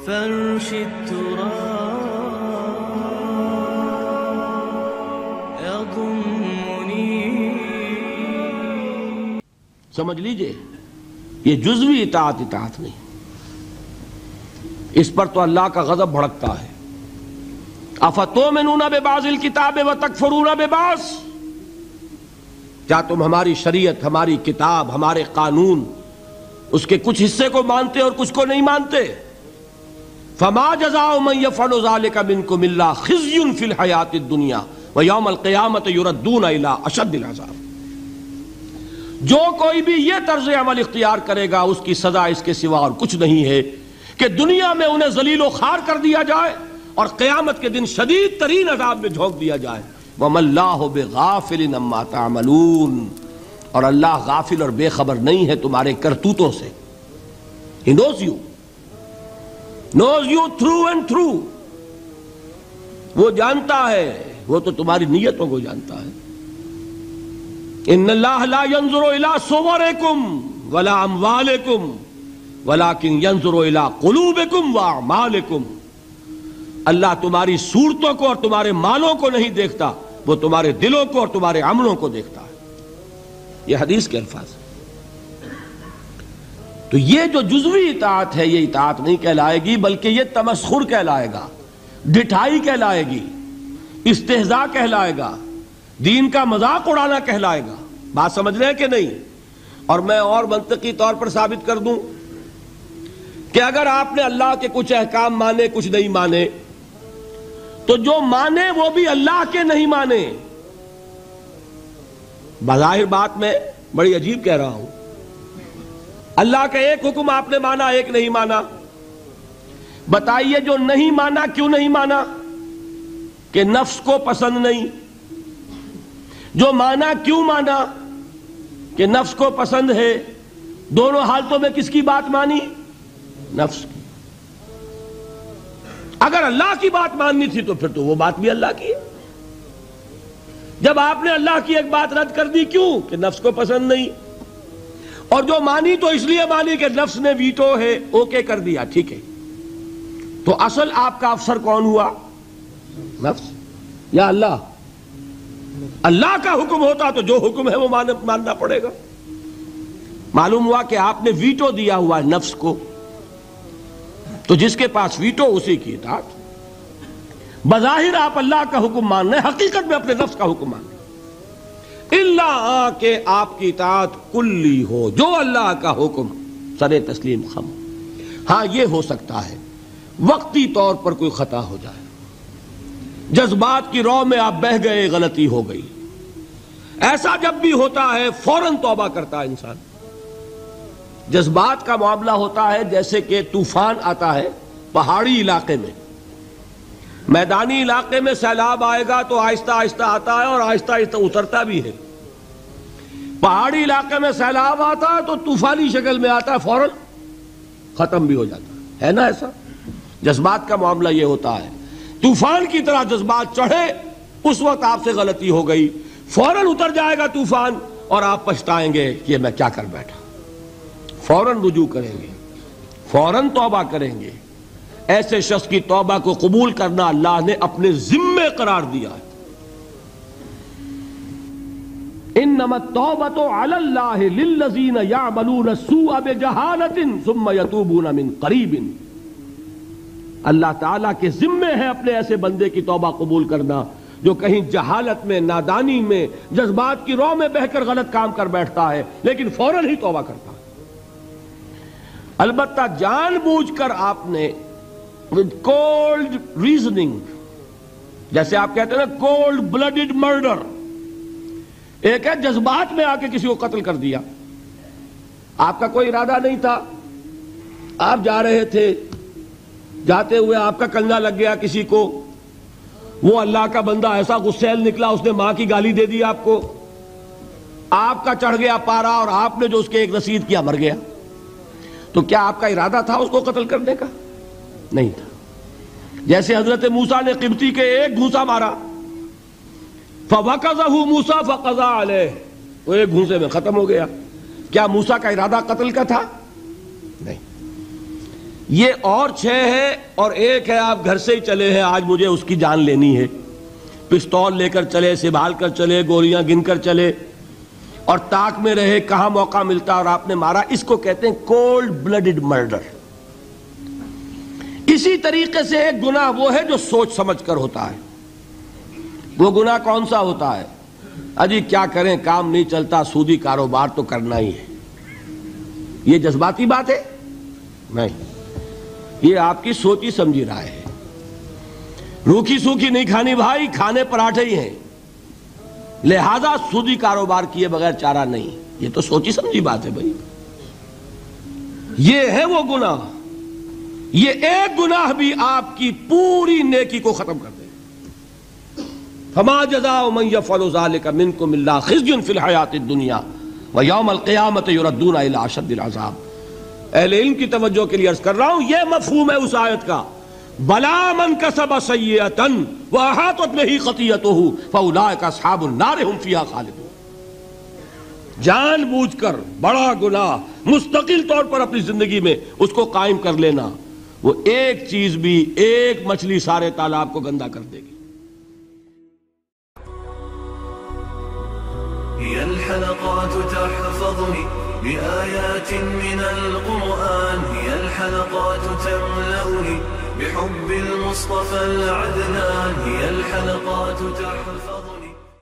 فرش التراب يضمني. سمجھ لیجئے یہ جزوی اطاعت نہیں، اس پر تو اللہ کا غضب بھڑکتا ہے. افتؤمنون ببعض الکتاب وتکفرون ببعض، کیا تم ہماری شریعت، ہماری کتاب، ہمارے قانون، اس کے کچھ حصے کو مانتے اور کچھ کو نہیں مانتے؟ فما جزاء من يفعل ذلك منكم الا خزي في الحياة الدنيا ويوم القيامة يردون الى اشد العذاب. جو کوئی بھی یہ طرز عمل اختیار کرے گا اس کی سزا اس کے سوا اور کچھ نہیں ہے کہ دنیا میں انہیں ذلیل و خوار کر دیا جائے اور قیامت کے دن شدید ترین عذاب میں جھونک دیا جائے. وَمَا اللَّهُ بِغَافِلٍ عَمَّا تَعْمَلُونَ، اور اللہ غافل اور بے خبر نہیں ہے تمہارے کرتوتوں سے. He knows you through and through. وہ جانتا ہے، وہ تو تمہاری نیتوں کو جانتا ہے. ان اللہ لا ينظر الى صورکم ولا اموالکم ولكن ينظر الى قلوبکم واعمالکم. اللہ تمہاری صورتوں کو اور تمہارے مالوں کو نہیں دیکھتا، وہ تمہارے دلوں کو اور تمہارے عملوں کو دیکھتا ہے. یہ حدیث کے الفاظ. تو یہ جو جزوی اطاعت ہے یہ اطاعت نہیں کہلائے گی، بلکہ یہ تمسخر کہلائے گا، ڈٹھائی کہلائے گی، استہزاء کہلائے گا، دین کا مذاق اڑانا کہلائے گا. بات سمجھ رہے ہیں کہ نہیں؟ اور میں اور منطقی طور پر ثابت کر دوں کہ اگر آپ نے اللہ کے کچھ احکام مانے کچھ نہیں مانے، تو جو مانے وہ بھی اللہ کے نہیں مانے. بظاہر بات میں بڑی عجیب کہہ رہا ہوں، اللہ کا ایک حکم آپ نے مانا ایک نہیں مانا. بتائیے جو نہیں مانا کیوں نہیں مانا؟ کہ نفس کو پسند نہیں. جو مانا کیوں مانا؟ کہ نفس کو پسند ہے. دونوں حالتوں میں کس کی بات مانی؟ نفس کی. اگر اللہ کی بات ماننی تھی تو پھر تو وہ بات بھی اللہ کی ہے. جب آپ نے اللہ کی ایک بات رد کر دی کیوں؟ کہ نفس کو پسند نہیں. اور جو مانی تو اس لیے مانی کہ نفس نے ویٹو ہے، اوکے کر دیا، ٹھیک ہے. تو اصل آپ کا افسر کون ہوا؟ نفس یا اللہ؟ اللہ کا حکم ہوتا تو جو حکم ہے وہ ماننا پڑے گا. معلوم ہوا کہ آپ نے ویٹو دیا ہوا ہے نفس کو، تو جس کے پاس ویٹو اسی کی اطاعت. بظاہر آپ اللہ کا حکم مان رہے ہیں، حقیقت میں اپنے نفس کا حکم مان رہے ہیں. اللہ کہ آپ کی اطاعت کلی ہو، جو اللہ کا حکم سر تسلیم خم. ہاں یہ ہو سکتا ہے وقتی طور پر کوئی خطا ہو جائے، جذبات کی رو میں آپ بہہ گئے، غلطی ہو گئی. ایسا جب بھی ہوتا ہے فوراً توبہ کرتا ہے انسان. جذبات کا معاملہ ہوتا ہے جیسے کہ طوفان آتا ہے پہاڑی علاقے میں. میدانی علاقے میں سیلاب آئے گا تو آہستہ آہستہ آتا ہے اور آہستہ آہستہ اترتا بھی ہے. پہاڑی علاقے میں سیلاب آتا ہے تو طوفانی شکل میں آتا ہے، فوراً ختم بھی ہو جاتا ہے نا ایسا؟ جذبات کا معاملہ یہ ہوتا ہے. طوفان کی طرح جذبات چڑھے، اس وقت آپ سے غلطی ہو گئی، فوراً اتر جائے گا طوفان اور آپ پچھتائیں گے کہ میں کیا کر بیٹھا. فوراً رجوع کریں گے، فوراً توبہ کریں گے. ایسے شخص کی توبہ کو قبول کرنا اللہ نے اپنے ذمے قرار دیا ہے. انما التوبۃ علی اللہ للذین یعملون السوء بجہالۃ ثم یتوبون من قریب. اللہ تعالیٰ کے ذمے ہے اپنے ایسے بندے کی توبہ قبول کرنا جو کہیں جہالت میں، نادانی میں، جذبات کی رو میں بہ کر غلط کام کر بیٹھتا ہے لیکن فوراً ہی توبہ کرتا ہے. البتہ جان بوجھ کر آپ نے with cold reasoning، جیسے آپ کہتے ہیں نا cold blooded murder، ایک ہے جذبات میں آ کے کسی کو قتل کر دیا. آپ کا کوئی ارادہ نہیں تھا، آپ جا رہے تھے، جاتے ہوئے آپ کا کنگا لگ گیا کسی کو، وہ اللہ کا بندہ ایسا غسیل نکلا اس نے ماں کی گالی دے دی آپ کو، آپ کا چڑھ گیا پارا اور آپ نے جو اس کے ایک رسید کیا مر گیا. تو کیا آپ کا ارادہ تھا اس کو قتل کرنے کا؟ نہیں تھا. جیسے حضرت موسیٰ نے قبطی کے ایک گھونسا مارا، فَوَقَذَهُ مُوسَىٰ فَقَضَىٰ عَلَيْهِ، وہ ایک گھونسے میں ختم ہو گیا. کیا موسیٰ کا ارادہ قتل کا تھا؟ نہیں. جیسے حضرت موسیٰ نے قبطی کے ایک گھونسا مارا، فَوَقَذَهُ مُوسَىٰ فَقَضَىٰ عَلَيْهِ، وہ ایک گھونسے میں ختم ہو گیا. کیا موسیٰ کا ارادہ قتل کا تھا؟ نہیں. یہ اور 6 ہے، اور ایک ہے آپ گھر سے ہی چلے ہیں، آج مجھے اس کی جان لینی ہے، پستول لے کر چلے، سنبھال کر چلے، گولیاں گن کر چلے، اور تاک میں رہے کہاں موقع ملتا اور آپ نے مارا. اس کو کہتے ہیں کولڈ بلڈڈ مرڈر. اسی طریقے سے ایک گناہ وہ ہے جو سوچ سمجھ کر ہوتا ہے. وہ گناہ کون سا ہوتا ہے؟ اجی کیا کریں، کام نہیں چلتا، سودی کاروبار تو کرنا ہی ہے. یہ جذباتی بات ہے؟ نہیں، یہ آپ کی سوچی سمجھی رائے ہے. روکھی سوکھی نہیں کھانی بھائی، کھانے پراٹھے ہی ہیں، لہذا سودی کاروبار کیے بغیر چارہ نہیں. یہ تو سوچی سمجھی بات ہے بھائی. یہ ہے وہ گناہ. یہ ایک گناہ بھی آپ کی پوری نیکی کو ختم کر دے. فما جزاء من يفعل ذلك منكم الا خزي في الحياة الدنيا ويوم القيامة يردون الى اشد العذاب. اہل علم کی توجہ کے لیے عرض کر رہا ہوں، یہ مفہوم ہے اس آیت کا. بلا من کسب سیئۃ واحاطت به خطیئته فاولئک اصحاب النار هم فیہا خالدون. جان بوجھ کر بڑا گناہ مستقل طور پر اپنی زندگی میں اس کو قائم کر لینا، وہ ایک چیز بھی، ایک مچھلی سارے تالاب کو گندا کر دے گی. هي الحلقات تحفظني بآيات من القرآن، هي الحلقات تملأني بحب المصطفى العدنان، هي الحلقات تحفظني